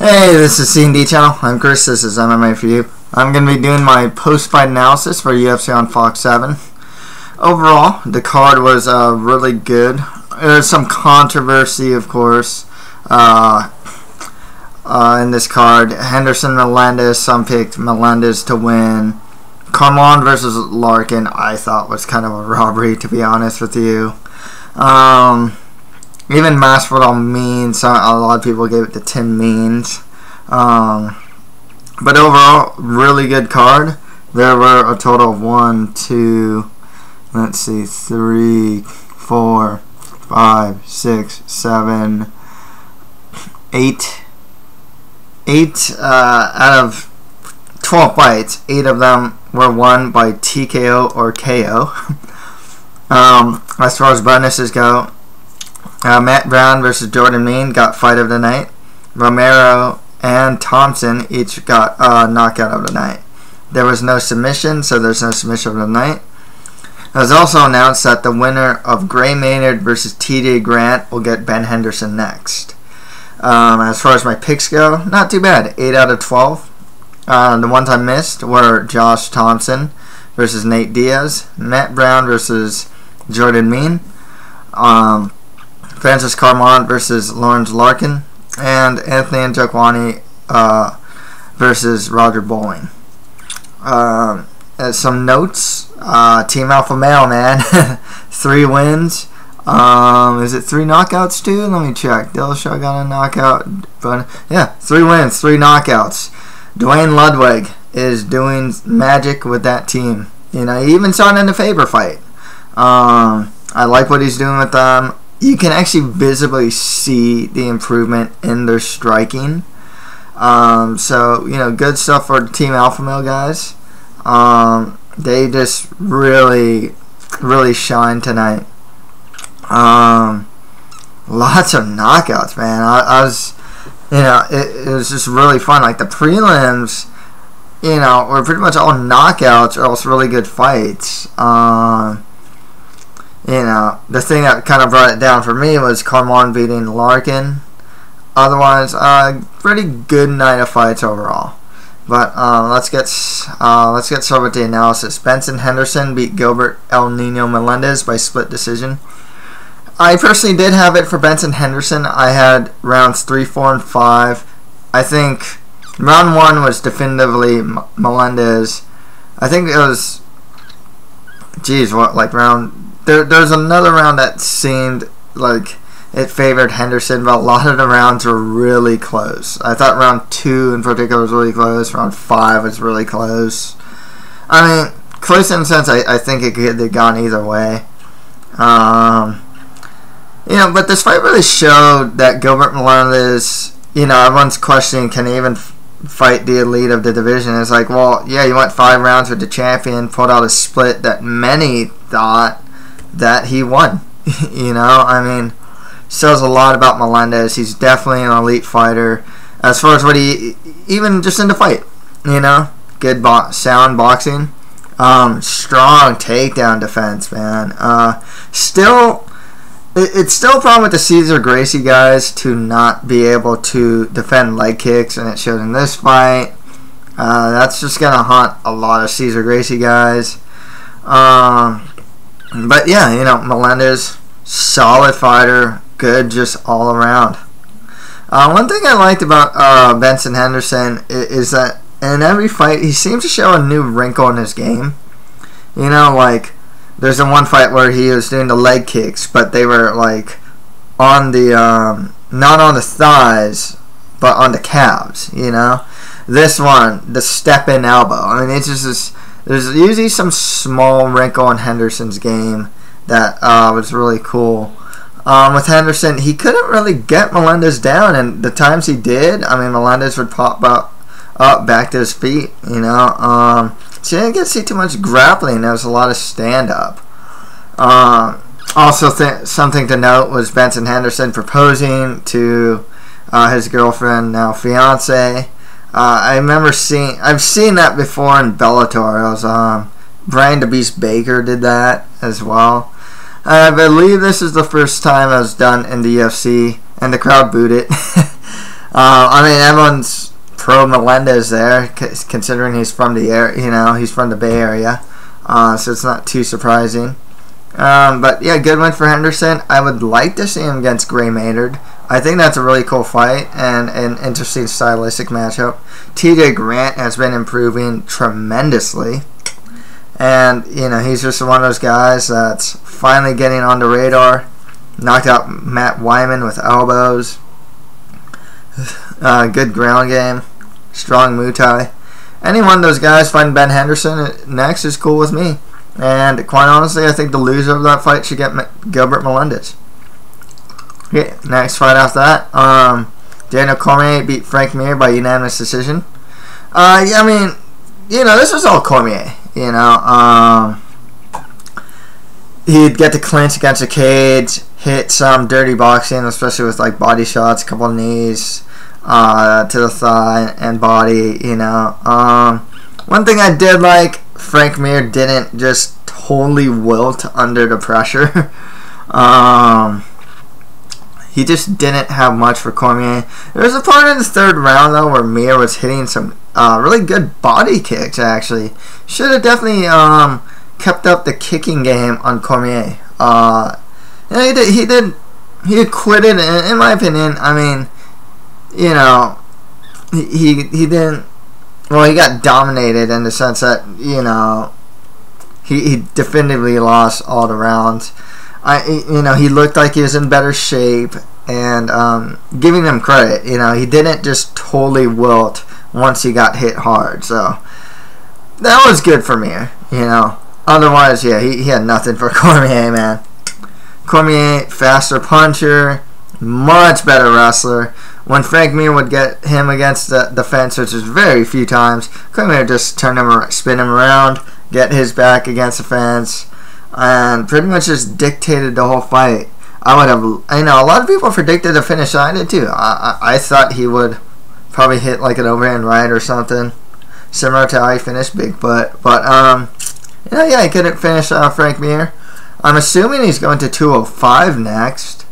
Hey, this is C&D Channel. I'm Chris. This is MMA for you. I'm going to be doing my post-fight analysis for UFC on Fox 7. Overall, the card was really good. There's some controversy, of course, in this card. Henderson Melendez, some picked Melendez to win. Carmon versus Larkin, I thought was kind of a robbery, to be honest with you. Even Masvidal Means, a lot of people gave it to Tim Means. But overall, really good card. There were a total of 3, 4, 5, 6, 7, 8 out of 12 fights. 8 of them were won by TKO or KO. As far as bonuses go, Matt Brown versus Jordan Mean got fight of the night. Romero and Thompson each got knockout of the night. There was no submission, so there's no submission of the night. It was also announced that the winner of Gray Maynard versus TJ Grant will get Ben Henderson next. As far as my picks go, not too bad. 8 out of 12. The ones I missed were Josh Thompson versus Nate Diaz, Matt Brown versus Jordan Mean, Francis Carmon versus Lawrence Larkin, and Anthony Njokwani versus Roger Bowling. Some notes. Team Alpha Male, man. 3 wins. Is it 3 knockouts too? Let me check. Dillashaw got a knockout. But yeah, 3 wins, 3 knockouts. Duane Ludwig is doing magic with that team. You know, he even saw it in the Faber fight. I like what he's doing with them. You can actually visibly see the improvement in their striking. So, you know, good stuff for Team Alpha Male guys. They just really shine tonight. Lots of knockouts, man. I was, you know, it was just really fun. Like the prelims, you know, were pretty much all knockouts or else really good fights. You know, the thing that kind of brought it down for me was Carmon beating Larkin. Otherwise, pretty good night of fights overall. But let's get started with the analysis. Benson Henderson beat Gilbert El Nino Melendez by split decision. I personally did have it for Benson Henderson. I had rounds 3, 4, and 5. I think round 1 was definitively Melendez. I think it was, geez, what, like round... There's another round that seemed like it favored Henderson, but a lot of the rounds were really close. I thought round 2 in particular was really close. Round 5 was really close. I mean, close in the sense I think it could have gone either way. You know, but this fight really showed that Gilbert Melendez, you know, everyone's questioning, can he even fight the elite of the division? It's like, well, yeah, you went 5 rounds with the champion, pulled out a split that many thought that he won. You know, I mean, says a lot about Melendez. He's definitely an elite fighter. As far as what he, even just in the fight, you know, good sound boxing, strong takedown defense, man. Still, it's still a problem with the Cesar Gracie guys to not be able to defend leg kicks, and it showed in this fight. That's just gonna haunt a lot of Cesar Gracie guys. But yeah, you know, Melendez, solid fighter, good just all around. One thing I liked about Benson Henderson is that in every fight he seems to show a new wrinkle in his game. You know, like there's the one fight where he was doing the leg kicks, but they were like on the not on the thighs, but on the calves. You know, this one, the step in elbow. I mean, it's just this. There's usually some small wrinkle in Henderson's game that was really cool. With Henderson, he couldn't really get Melendez down, and the times he did, I mean, Melendez would pop up back to his feet, you know. So you didn't get to see too much grappling. There was a lot of stand-up. Also, something to note was Benson Henderson proposing to his girlfriend, now fiance. I remember I've seen that before in Bellator. It was Brian the Beast Baker did that as well. I believe this is the first time it was done in the UFC, and the crowd booed it. I mean, everyone's pro Melendez there, considering he's from the area. He's from the Bay Area, so it's not too surprising. But yeah, good win for Henderson. I would like to see him against Gray Maynard. I think that's a really cool fight and an interesting stylistic matchup. TJ Grant has been improving tremendously. And, he's just one of those guys that's finally getting on the radar. Knocked out Matt Wyman with elbows. Good ground game. Strong Muay Thai. Any one of those guys fighting Ben Henderson next is cool with me. And quite honestly, I think the loser of that fight should get Gilbert Melendez. Okay, next fight after that. Daniel Cormier beat Frank Mir by unanimous decision. Yeah, I mean, this was all Cormier. He'd get the clinch against the cage, hit some dirty boxing, especially with like body shots, a couple of knees to the thigh and body. One thing I did like, Frank Mir didn't just totally wilt under the pressure. He just didn't have much for Cormier. There was a part in the third round though where Mir was hitting some really good body kicks. Actually, should have definitely kept up the kicking game on Cormier. He did. He acquitted, in my opinion. I mean, he didn't. Well, he got dominated in the sense that he definitively lost all the rounds. He looked like he was in better shape, and giving him credit, he didn't just totally wilt once he got hit hard. So that was good for me, Otherwise, yeah, he had nothing for Cormier, man. Cormier, faster puncher, much better wrestler. When Frank Mir would get him against the fence, which is very few times, Cormier just spin him around, get his back against the fence, and pretty much just dictated the whole fight. A lot of people predicted a finish. I did too. I thought he would probably hit like an overhand right or something, similar to how he finished Bigfoot. But he couldn't finish Frank Mir. I'm assuming he's going to 205 next.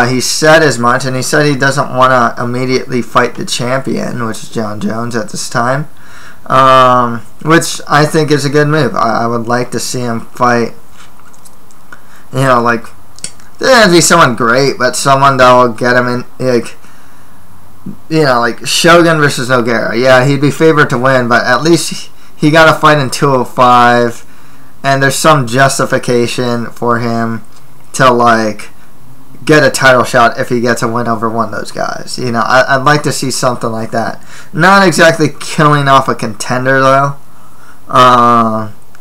He said as much, and he said he doesn't want to immediately fight the champion, which is John Jones at this time, which I think is a good move. I would like to see him fight, like, it doesn't have to be someone great, but someone that will get him in, like Shogun versus Nogueira. Yeah, he'd be favored to win, but at least he got a fight in 205, and there's some justification for him to, like, get a title shot if he gets a win over one of those guys. I'd like to see something like that. Not exactly killing off a contender, though.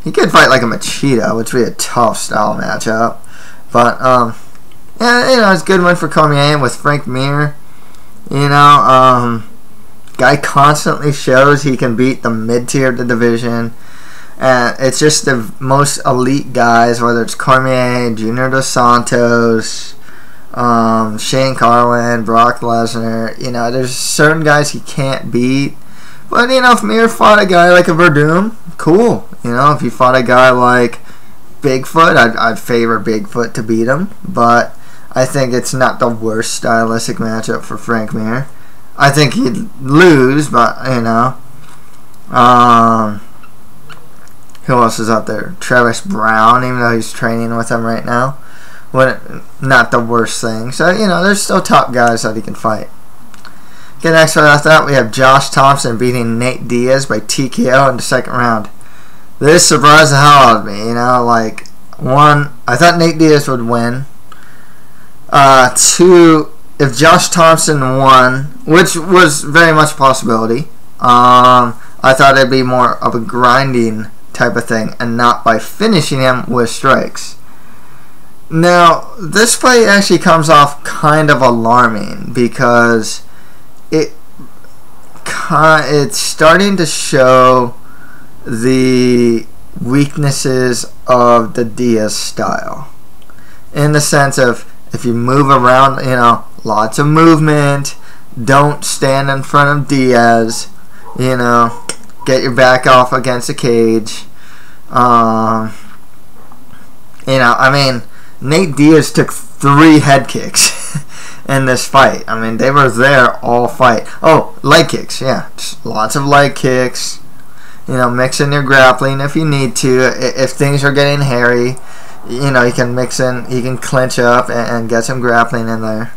He could fight like a Machida, which would be a tough style matchup. But, it's a good win for Cormier with Frank Mir. Guy constantly shows he can beat the mid-tier of the division. And it's just the most elite guys, whether it's Cormier, Junior Dos Santos, Shane Carwin, Brock Lesnar. There's certain guys he can't beat. But, if Mir fought a guy like a Verdum, cool. If he fought a guy like Bigfoot, I'd favor Bigfoot to beat him. But I think it's not the worst stylistic matchup for Frank Mir. I think he'd lose, but, who else is out there? Travis Brown, even though he's training with him right now. Not the worst thing. So, there's still top guys that he can fight. Okay, next fight after that, we have Josh Thompson beating Nate Diaz by TKO in the second round. This surprised the hell out of me. I thought Nate Diaz would win. Two, if Josh Thompson won, which was very much a possibility, I thought it'd be more of a grinding type of thing and not by finishing him with strikes. Now, this fight actually comes off kind of alarming because it's starting to show the weaknesses of the Diaz style. In the sense of, if you move around, lots of movement, don't stand in front of Diaz, get your back off against the cage. Nate Diaz took 3 head kicks in this fight. I mean, they were there all fight. Oh, leg kicks, yeah. Just lots of leg kicks. You know, mix in your grappling if you need to. If things are getting hairy, you know, you can mix in, you can clinch up and get some grappling in there.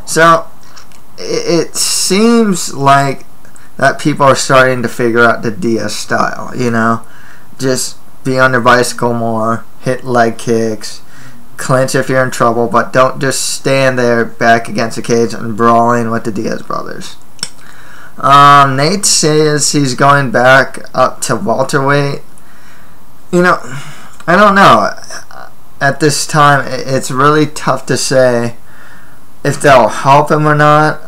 So, it seems like that people are starting to figure out the Diaz style, you know. Just be on your bicycle more, hit leg kicks, clinch if you're in trouble, but don't just stand there back against the cage and brawling with the Diaz brothers. Nate says he's going back up to welterweight. You know, I don't know. At this time, it's really tough to say if they'll help him or not.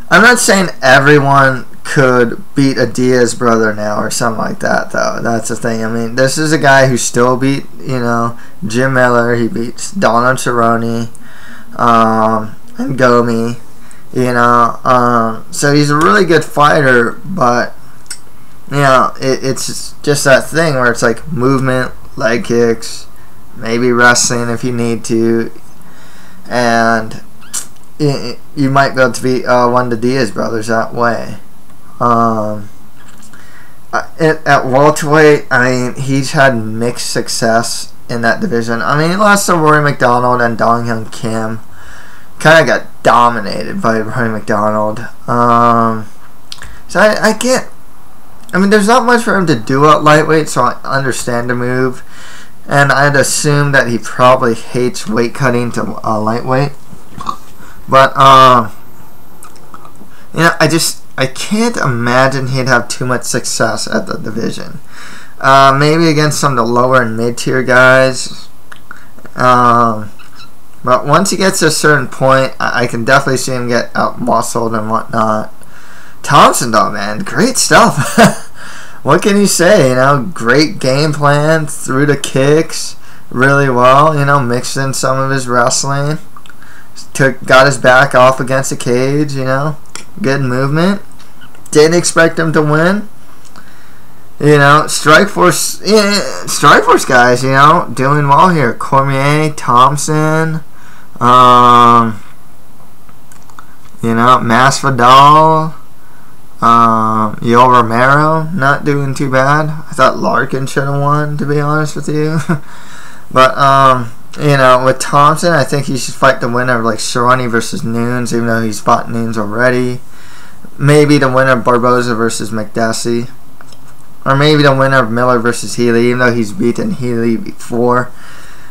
I'm not saying everyone could beat a Diaz brother now or something like that, though. That's the thing. I mean, this is a guy who still beat, you know, Jim Miller. He beats Donald Cerrone and Gomi, you know. So he's a really good fighter, but, you know, it's just that thing where it's like movement, leg kicks, maybe wrestling if you need to, and you might be able to beat one of the Diaz brothers that way. At welterweight, I mean, he's had mixed success in that division. I mean, he lost to Rory McDonald and Dong Hyun Kim. Kind of got dominated by Rory McDonald. So I can't. I mean, there's not much for him to do at lightweight, so I understand the move. And I'd assume that he probably hates weight cutting to lightweight. But, you know, I can't imagine he'd have too much success at the division. Maybe against some of the lower and mid-tier guys. But once he gets to a certain point, I can definitely see him get out-muscled and whatnot. Thompson, though, man, great stuff. What can you say? You know, great game plan, threw the kicks really well. You know, mixed in some of his wrestling. Got his back off against the cage, you know. Good movement. Didn't expect him to win. You know, Strikeforce guys, you know, doing well here. Cormier, Thompson, you know, Masvidal, Yoel Romero, not doing too bad. I thought Larkin should have won, to be honest with you. But, you know, with Thompson, I think he should fight the winner of, like, Cerrone versus Nunes, even though he's fought Nunes already. Maybe the winner of Barboza versus McDessie. Or maybe the winner of Miller versus Healy, even though he's beaten Healy before.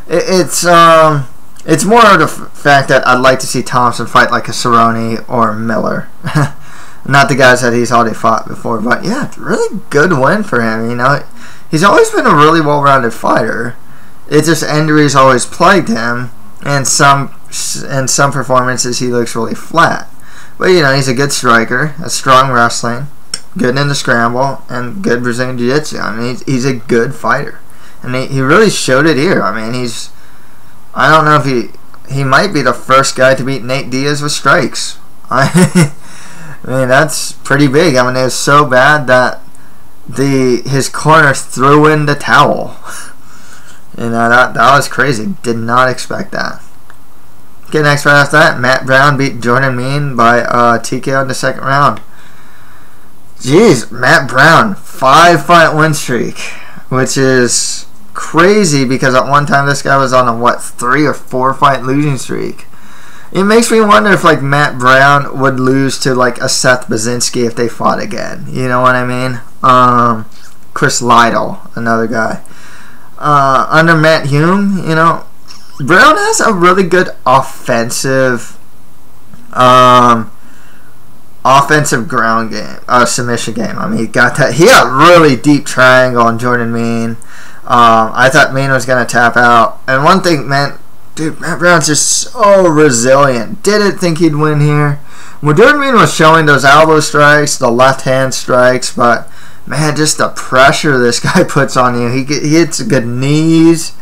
It's more of the fact that I'd like to see Thompson fight like a Cerrone or Miller. Not the guys that he's already fought before. But, yeah, really good win for him, you know. He's always been a really well-rounded fighter. It's just injuries always plagued him, and in some performances he looks really flat. But, you know, he's a good striker, a strong wrestling, good in the scramble, and good Brazilian Jiu-Jitsu. I mean, he's a good fighter. And he really showed it here. I mean, I don't know if he might be the first guy to beat Nate Diaz with strikes. I mean, that's pretty big. I mean, it was so bad that his corner threw in the towel. You know, that was crazy. Did not expect that. Okay, next right after that, Matt Brown beat Jordan Mein by TKO in the second round. Jeez, Matt Brown, 5-fight win streak, which is crazy because at one time this guy was on a, 3 or 4 fight losing streak. It makes me wonder if, like, Matt Brown would lose to, like, a Seth Baczynski if they fought again. You know what I mean? Chris Lytle, another guy. Under Matt Hume, you know, Brown has a really good offensive ground game, submission game. I mean, he got a really deep triangle on Jordan Mein. I thought Mein was gonna tap out, and one thing, man, dude, Matt Brown's just so resilient. Didn't think he'd win here. When Jordan Mein was showing those elbow strikes, the left hand strikes, but man, just the pressure this guy puts on you. He hits good knees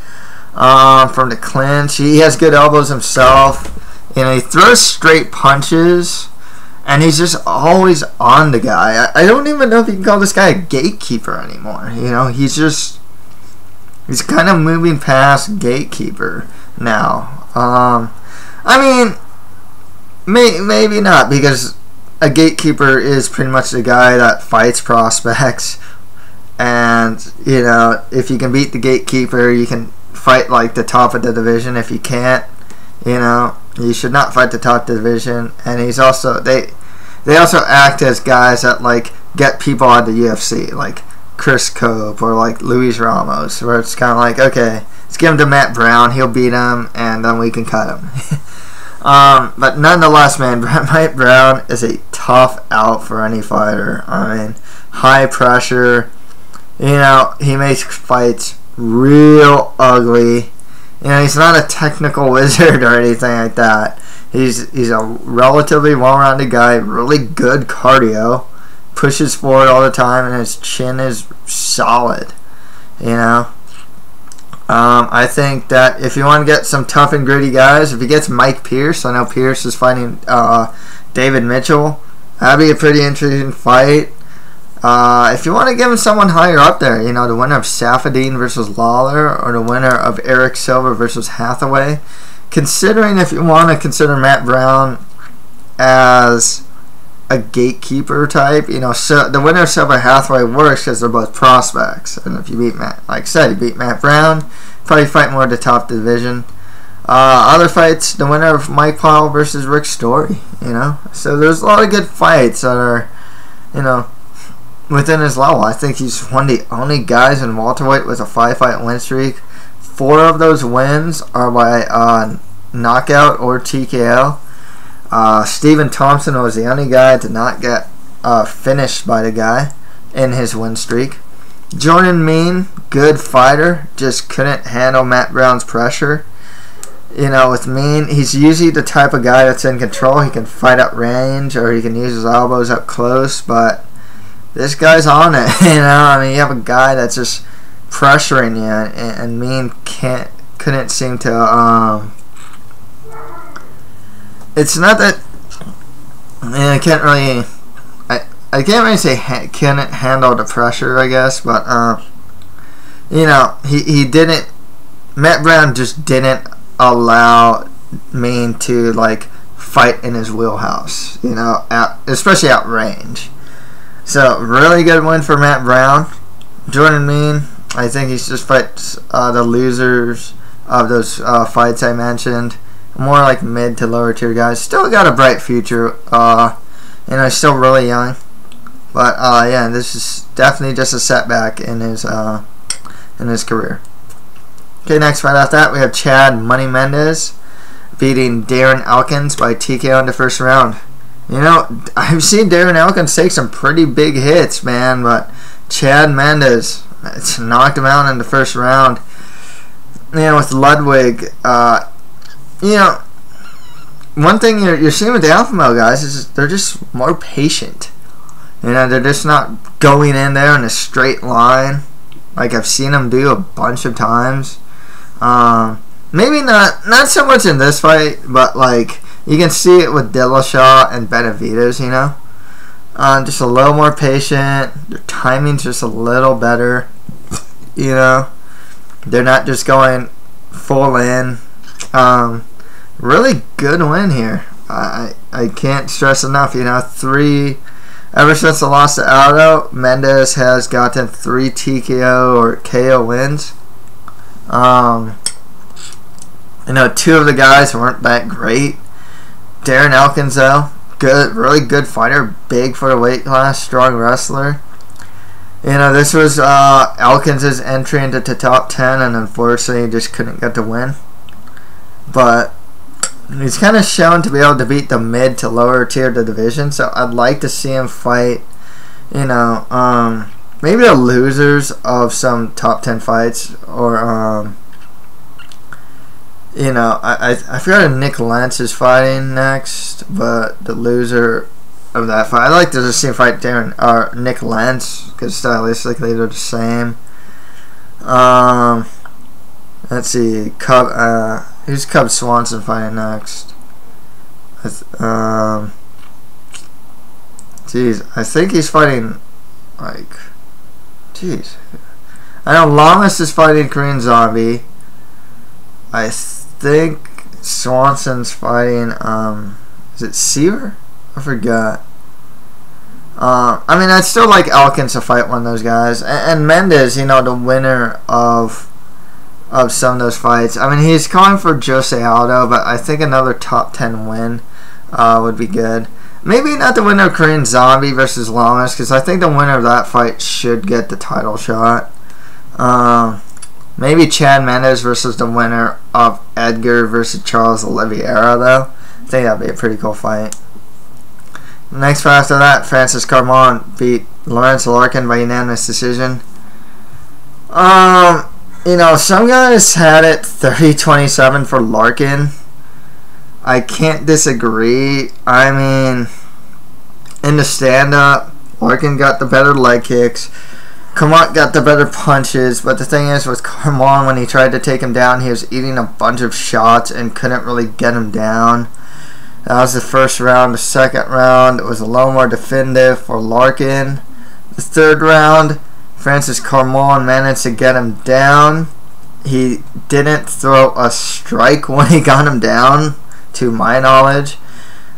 from the clinch. He has good elbows himself. You know, he throws straight punches, and he's just always on the guy. I don't even know if you can call this guy a gatekeeper anymore. You know, he's kind of moving past gatekeeper now. I mean, maybe not, because a gatekeeper is pretty much the guy that fights prospects. And, you know, if you can beat the gatekeeper, you can fight like the top of the division. If you can't, you know, you should not fight the top of the division. And he's also, they also act as guys that like get people out of the UFC, like Chris Cope or like Luis Ramos, where it's kind of like, okay, let's give him to Matt Brown, he'll beat him, and then we can cut him. But nonetheless, man, Matt Brown is a tough out for any fighter. I mean, high pressure. You know, he makes fights real ugly. You know, he's not a technical wizard or anything like that. He's a relatively well-rounded guy, really good cardio, pushes forward all the time, and his chin is solid. You know, I think that if you want to get some tough and gritty guys, if he gets Mike Pierce, I know Pierce is fighting David Mitchell, that'd be a pretty interesting fight. If you want to give him someone higher up there, you know, the winner of Safadine versus Lawler, or the winner of Eric Silva versus Hathaway, considering if you want to consider Matt Brown as a gatekeeper type, you know, so the winner of Silva Hathaway works because they're both prospects. And if you beat Matt, like I said, you beat Matt Brown, probably fight more at the top division. Other fights, the winner of Mike Powell versus Rick Story, you know. So there's a lot of good fights that are, you know, within his level. I think he's one of the only guys in welterweight with a 5-fight win streak. 4 of those wins are by knockout or TKO. Stephen Thompson was the only guy to not get finished by the guy in his win streak. Jordan Mean, good fighter, just couldn't handle Matt Brown's pressure. You know, with Mean, he's usually the type of guy that's in control. He can fight at range, or he can use his elbows up close, but this guy's on it. You know, I mean, you have a guy that's just pressuring you, and Mean couldn't seem to. It's not that. I can't really. I can't really say couldn't handle the pressure, I guess, but you know, he didn't. Matt Brown just didn't allow Mean to like fight in his wheelhouse. You know, especially at range. So really good win for Matt Brown. Jordan Mean, I think he's just fights the losers of those fights I mentioned. More like mid to lower tier guys. Still got a bright future. You know, he's still really young. But yeah, this is definitely just a setback in his career. Okay, next fight after that we have Chad Money Mendez beating Darren Elkins by TKO in the first round. You know, I've seen Darren Elkins take some pretty big hits, man, but Chad Mendez, it's knocked him out in the first round. You know, with Ludwig, you know, one thing you're seeing with the alpha male guys is they're just more patient. You know, they're just not going in there in a straight line like I've seen them do a bunch of times. Maybe not so much in this fight, but like you can see it with Dillashaw and Benavidez, you know. Just a little more patient. Their timing's just a little better. You know, they're not just going full in. Really good win here. I can't stress enough. You know, ever since the loss to Aldo, Mendez has gotten 3 TKO or KO wins. You know, 2 of the guys weren't that great. Darren Elkins, though, good, really good fighter, big for the weight class, strong wrestler. You know, this was Elkins' entry into the top 10, and unfortunately, he just couldn't get the win. But he's kind of shown to be able to beat the mid to lower tier of the division, so I'd like to see him fight, you know, maybe the losers of some top 10 fights, or you know, I forgot if Nick Lentz is fighting next, but the loser of that fight, I'd like to just see him fight Nick Lentz, because stylistically they're the same. Let's see, who's Cub Swanson fighting next? Jeez, I think he's fighting, like, jeez. I know Lamas is fighting Korean Zombie. I think Swanson's fighting, is it Seaver? I forgot. I mean, I'd still like Elkins to fight one of those guys. And Mendes, you know, the winner of some of those fights. I mean, he's calling for Jose Aldo, but I think another top 10 win would be good. Maybe not the winner of Korean Zombie versus Lamas, because I think the winner of that fight should get the title shot. Maybe Chad Mendes versus the winner of Edgar versus Charles Oliveira, though. I think that'd be a pretty cool fight. Next fight after that, Francis Carmon beat Lawrence Larkin by unanimous decision. You know, some guys had it 30-27 for Larkin. I can't disagree. I mean, in the stand-up, Larkin got the better leg kicks. Carmon got the better punches, but the thing is with Carmon, when he tried to take him down, he was eating a bunch of shots and couldn't really get him down. That was the first round. The second round, it was a little more definitive for Larkin. The third round, Francis Carmon managed to get him down. He didn't throw a strike when he got him down, to my knowledge.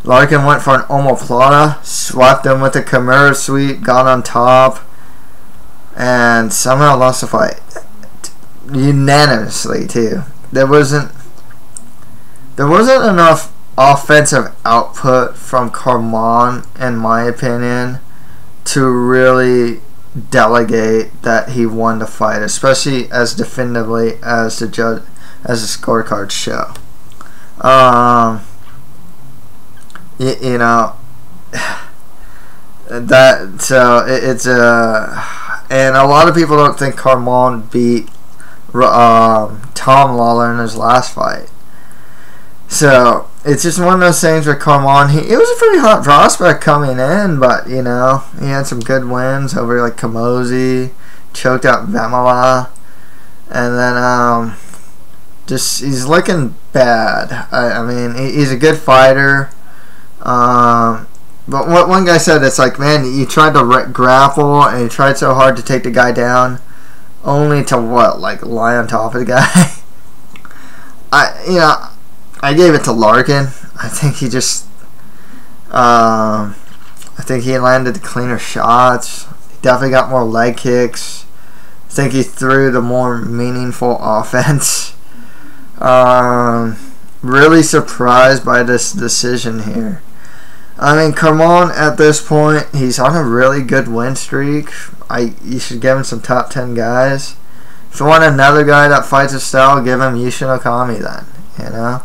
Larkin went for an omoplata, swept him with a Kimura sweep, got on top, and somehow lost the fight. Unanimously, too. There wasn't enough offensive output from Carmon, in my opinion, to really delegate that he won the fight, especially as definitively as the scorecards show. You know, that, so it's and a lot of people don't think Carmon beat Tom Lawler in his last fight. So it's just one of those things with Carmon. He was a pretty hot prospect coming in, but you know, he had some good wins over like Kamosi, choked out Vemala, and then just he's looking bad. I mean, he's a good fighter. But what one guy said, it's like, man, you tried to grapple and you tried so hard to take the guy down, only to what, like lie on top of the guy. I gave it to Larkin. I think he just, I think he landed the cleaner shots. He definitely got more leg kicks. I think he threw the more meaningful offense. Really surprised by this decision here. I mean, Carmon at this point, he's on a really good win streak. You should give him some top 10 guys. If you want another guy that fights his style, give him Yushin Okami then. You know,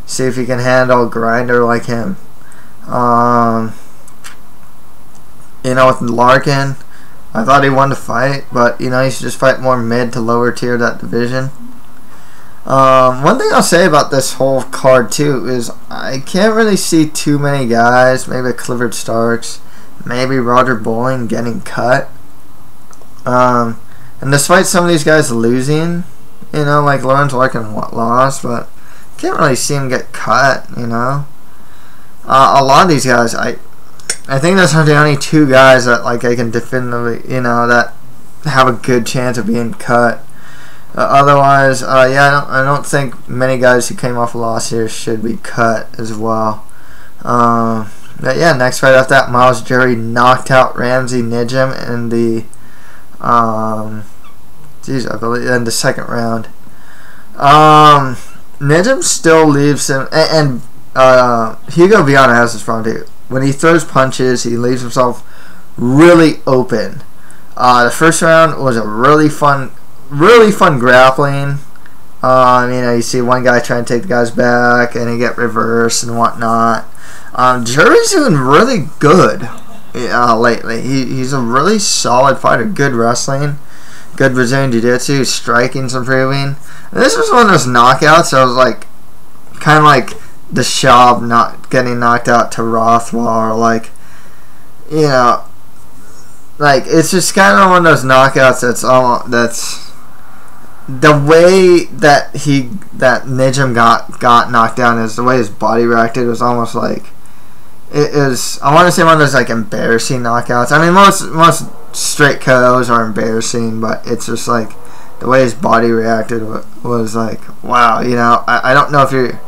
see if he can handle a grinder like him. You know, with Larkin, I thought he won the fight, but you know, he should just fight more mid to lower tier of that division. One thing I'll say about this whole card too is I can't really see too many guys, maybe Clifford Starks, maybe Roger Bowling getting cut. And despite some of these guys losing, you know, like Lawrence Larkin lost, but can't really see him get cut, you know. A lot of these guys, I think those are the only two guys that like I can definitively, you know, that have a good chance of being cut. Otherwise, yeah, I don't think many guys who came off a loss here should be cut as well. But yeah, next fight after that, Miles Jury knocked out Ramsey Nijim in the, I believe in the second round. Nijim still leaves him, and Hugo Viana has this problem too. When he throws punches, he leaves himself really open. The first round was a really fun grappling. You know, you see one guy trying to take the guy's back, and he get reversed and whatnot. Jury's doing really good lately. He's a really solid fighter. Good wrestling, good Brazilian Jiu-Jitsu, striking's improving. And this was one of those knockouts. So I was like, kind of like the Schaub not getting knocked out to Rothwell, or like, you know, like it's just kind of one of those knockouts that's the way that Nijim got knocked down is the way his body reacted was almost like it is. I want to say one of those like embarrassing knockouts. I mean, most straight KOs are embarrassing, but it's just like the way his body reacted was like, wow. You know, I don't know if you're.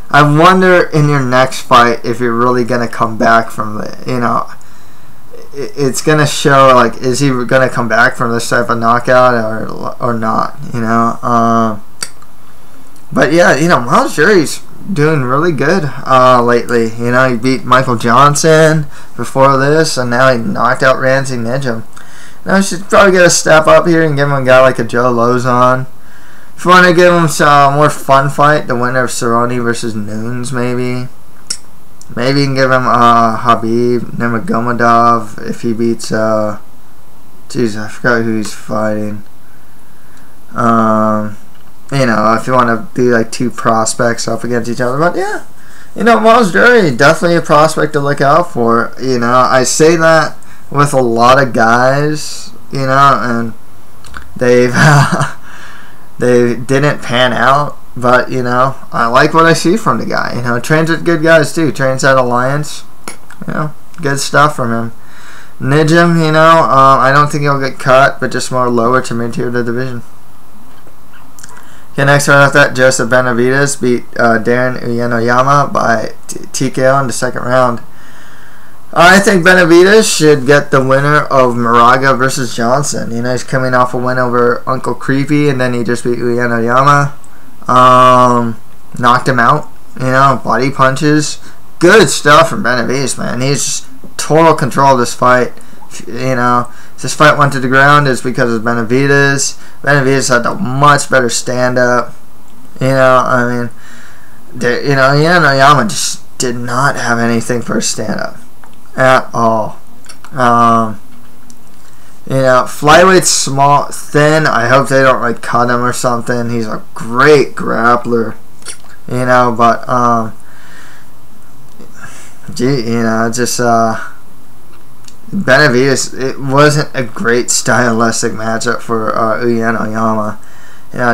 I wonder in your next fight if you're really gonna come back from the, it's gonna show, like, is he gonna come back from this type of knockout or not, but yeah, Miles Jury's doing really good lately. He beat Michael Johnson before this, and now he knocked out Ramsey Nijem. Now he should probably get a step up here and give him a guy like a Joe Lozon. If you want to give him some more fun fight, the winner of Cerrone versus Nunes, maybe. Maybe you can give him Habib Nurmagomedov if he beats, jeez, I forgot who he's fighting. If you want to do like two prospects up against each other. But yeah, Miles Jury, definitely a prospect to look out for. I say that with a lot of guys, and they've they didn't pan out. But, I like what I see from the guy. Trains with good guys too. Trains at Alliance. Good stuff from him. Nijem, I don't think he'll get cut, but just more lower to mid-tier of the division. Okay, next right after that, Joseph Benavidez beat Darren Uyenoyama by TKO in the second round. I think Benavidez should get the winner of Moraga versus Johnson. He's coming off a win over Uncle Creepy, and then he just beat Uyenoyama. Knocked him out. Body punches. Good stuff from Benavidez, man. He's total control of this fight. This fight went to the ground is because of Benavidez. Benavidez had a much better stand-up. Uyenoyama just did not have anything for a stand-up at all. Flyweight's small, thin. I hope they don't like cut him or something. He's a great grappler, but Benavidez, it wasn't a great stylistic matchup for Uyenoyama.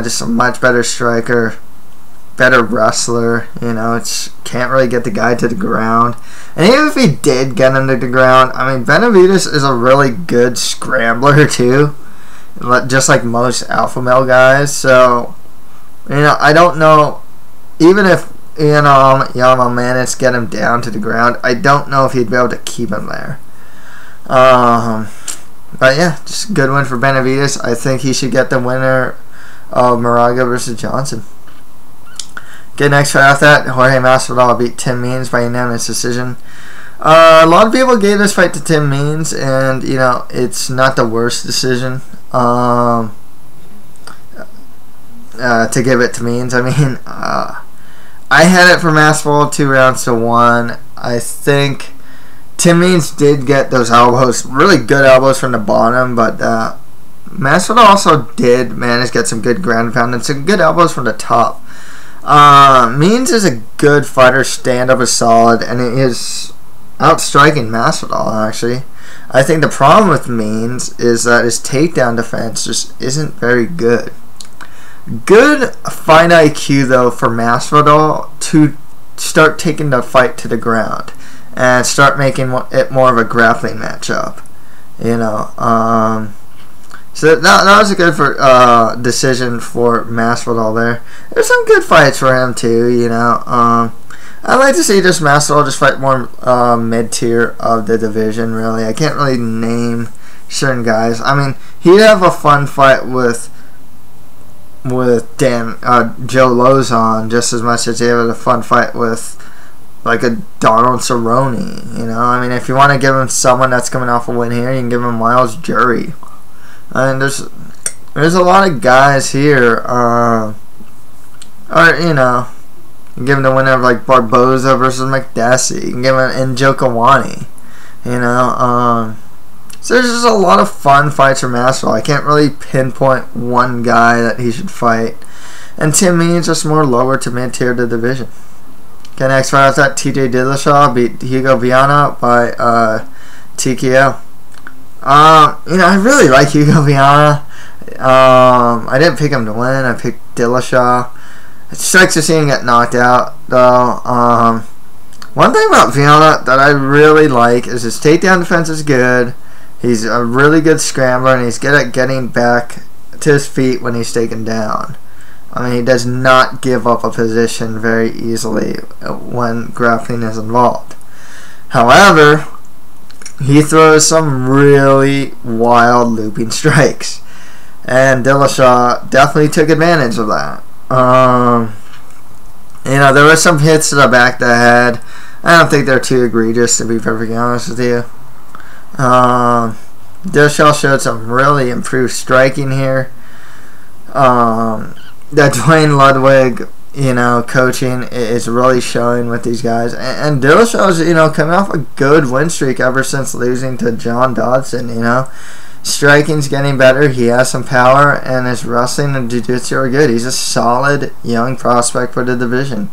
Just a much better striker, better wrestler. Can't really get the guy to the ground. And even if he did get him to the ground, Benavidez is a really good scrambler too, just like most alpha male guys. So, I don't know, even if Uyenoyama managed to get him down to the ground, I don't know if he'd be able to keep him there. But yeah, just a good win for Benavidez. I think he should get the winner of Moraga versus Johnson. Okay, next fight after that, Jorge Masvidal beat Tim Means by unanimous decision. A lot of people gave this fight to Tim Means, and it's not the worst decision to give it to Means. I had it for Masvidal 2-1. I think Tim Means did get those elbows, really good elbows from the bottom, but Masvidal also did manage to get some good ground and pound and some good elbows from the top. Means is a good fighter, stand-up is solid, and it is outstriking Masvidal, actually. I think the problem with Means is that his takedown defense just isn't very good. Good fight IQ, though, for Masvidal to start taking the fight to the ground and start making it more of a grappling matchup. So that was a good decision for Masvidal there. There's some good fights for him too, I'd like to see just Masvidal just fight more mid-tier of the division, really. I can't really name certain guys. He'd have a fun fight with Joe Lozon just as much as he had a fun fight with like a Donald Cerrone. If you want to give him someone that's coming off a win here, you can give him Miles Jury. There's a lot of guys here, you can give him the winner of like Barboza versus McDessie. You can give him Njokuani. So there's just a lot of fun fights for Masvidal. I can't really pinpoint one guy that he should fight. And Tim Means just more lower to mid-tier the division. Okay, next fight after that, TJ Dillashaw beat Hugo Viana by TKO. I really like Hugo Viana. I didn't pick him to win. I picked Dillashaw. It sucks to see him get knocked out, though. One thing about Viana that I really like is his takedown defense is good. He's a really good scrambler, and he's good at getting back to his feet when he's taken down. I mean, he does not give up a position very easily when grappling is involved. However, he throws some really wild looping strikes, and Dillashaw definitely took advantage of that. You know, there were some hits to the back of the head. I don't think they're too egregious, to be perfectly honest with you. Dillashaw showed some really improved striking here. That Duane Ludwig, you know, coaching is really showing with these guys. And Dillashaw's, you know, coming off a good win streak ever since losing to John Dodson, you know. Striking's getting better. He has some power, and his wrestling and jiu-jitsu are good. He's a solid young prospect for the division.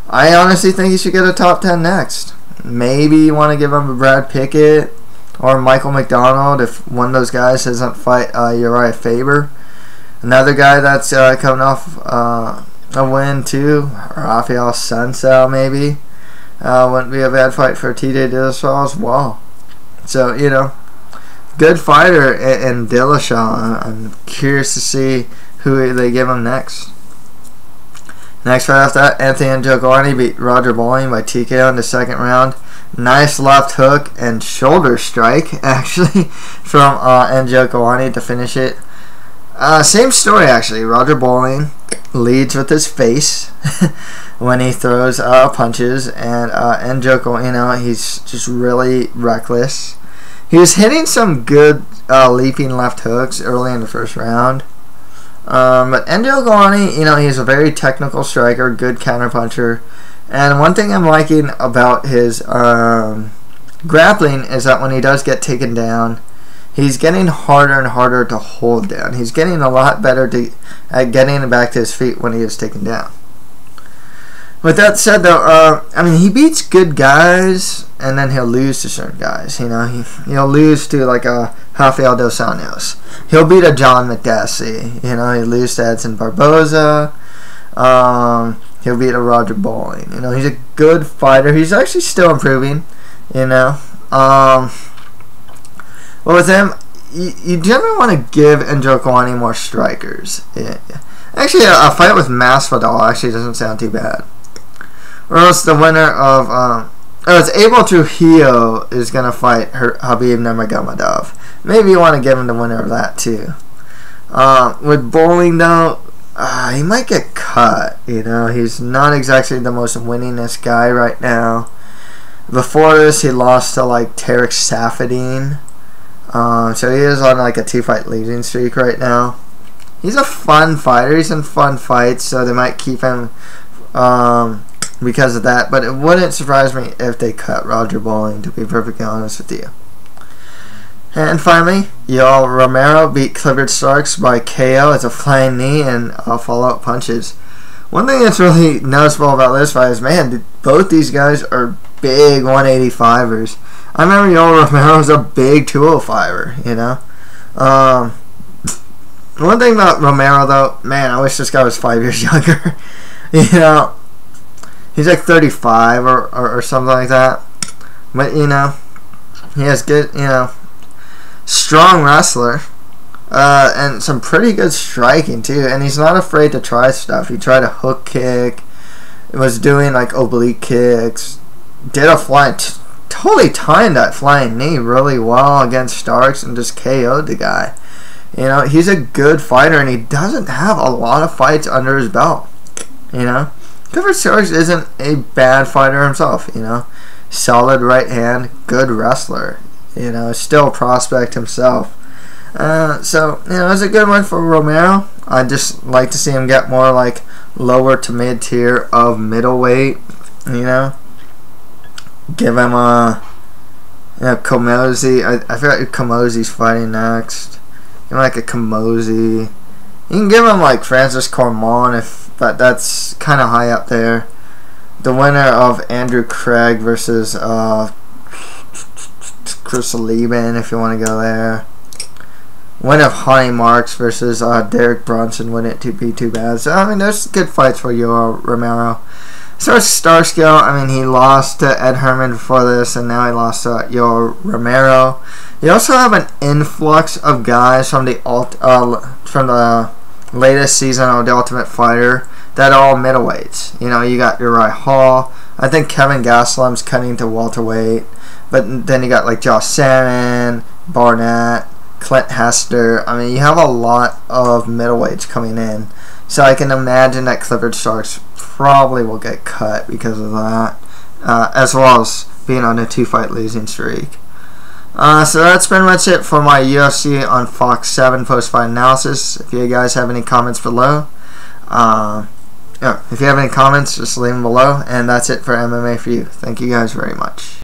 I honestly think he should get a top 10 next. Maybe you want to give him a Brad Pickett or Michael McDonald if one of those guys doesn't fight Uriah Faber. Another guy that's coming off a win too, Rafael Sunsao maybe. Wouldn't be a bad fight for TJ Dillashaw as well. So, you know, good fighter in Dillashaw. I'm curious to see who they give him next. Next fight after that, Anthony Njokuani beat Roger Bowling by TKO in the second round. Nice left hook and shoulder strike, actually, from Njokuani to finish it. Same story, actually. Roger Bowling leads with his face when he throws punches, and Njokuani, you know, he's just really reckless. He was hitting some good leaping left hooks early in the first round. But Njokuani, you know, he's a very technical striker, good counterpuncher. And one thing I'm liking about his grappling is that when he does get taken down, he's getting harder and harder to hold down. He's getting a lot better at getting back to his feet when he is taken down. With that said, though, I mean, he beats good guys, and then he'll lose to certain guys. You know, he'll lose to like a Rafael Dos Anjos. He'll beat a John McDessie. You know, he'll lose to Edson Barboza. He'll beat a Roger Bowling. You know, he's a good fighter. He's actually still improving. You know, but with him, you generally want to give Njokuani more strikers. Yeah. Actually, a fight with Masvidal actually doesn't sound too bad. Or else the winner of it's Abel Trujillo is gonna fight Habib Nurmagomedov. Maybe you want to give him the winner of that too. With Bowling though, he might get cut. You know, he's not exactly the most winningest guy right now. Before this, he lost to like Tarek Safadine. So he is on like a 2-fight losing streak right now. He's a fun fighter. He's in fun fights, so they might keep him because of that. But it wouldn't surprise me if they cut Roger Bowling, to be perfectly honest with you. And finally, Yoel Romero beat Clifford Starks by KO as a flying knee and follow-up punches. One thing that's really noticeable about this fight is, man, both these guys are big 185ers. I remember Yoel Romero was a big 205er, you know. One thing about Romero, though, man, I wish this guy was 5 years younger. You know, he's like 35 or something like that. But, you know, he has good, you know, strong wrestler. And some pretty good striking, too. And he's not afraid to try stuff. He tried a hook kick. Was doing, like, oblique kicks. Did a flying... Totally timed that flying knee really well against Starks and just KO'd the guy. You know, he's a good fighter, and he doesn't have a lot of fights under his belt. You know, Clifford Starks isn't a bad fighter himself. You know, solid right hand, good wrestler. You know, still a prospect himself. So, you know, it's a good one for Romero. I'd just like to see him get more like lower to mid tier of middleweight. You know, give him a, you know, Komosi. I forgot who Komosi's fighting next. Give him like a Komosi. You can give him like Francis Cormon if that's kind of high up there. The winner of Andrew Craig versus Chris Lieben, if you want to go there. Winner of Honey Marks versus Derek Brunson wouldn't be too bad. So, I mean, there's good fights for Yoel Romero. As far as Starks go, I mean, he lost to Ed Herman before this, and now he lost to Yoel Romero. You also have an influx of guys from the latest season of The Ultimate Fighter that are all middleweights. You know, you got Uriah Hall. I think Kevin Gastelum's cutting to welterweight. But then you got like Josh Salmon, Barnett, Clint Hester. I mean, you have a lot of middleweights coming in. So I can imagine that Clifford Starks probably will get cut because of that. As well as being on a 2-fight losing streak. So that's pretty much it for my UFC on Fox 7 post-fight analysis. If you guys have any comments below, if you have any comments, just leave them below. And that's it for MMA for you. Thank you guys very much.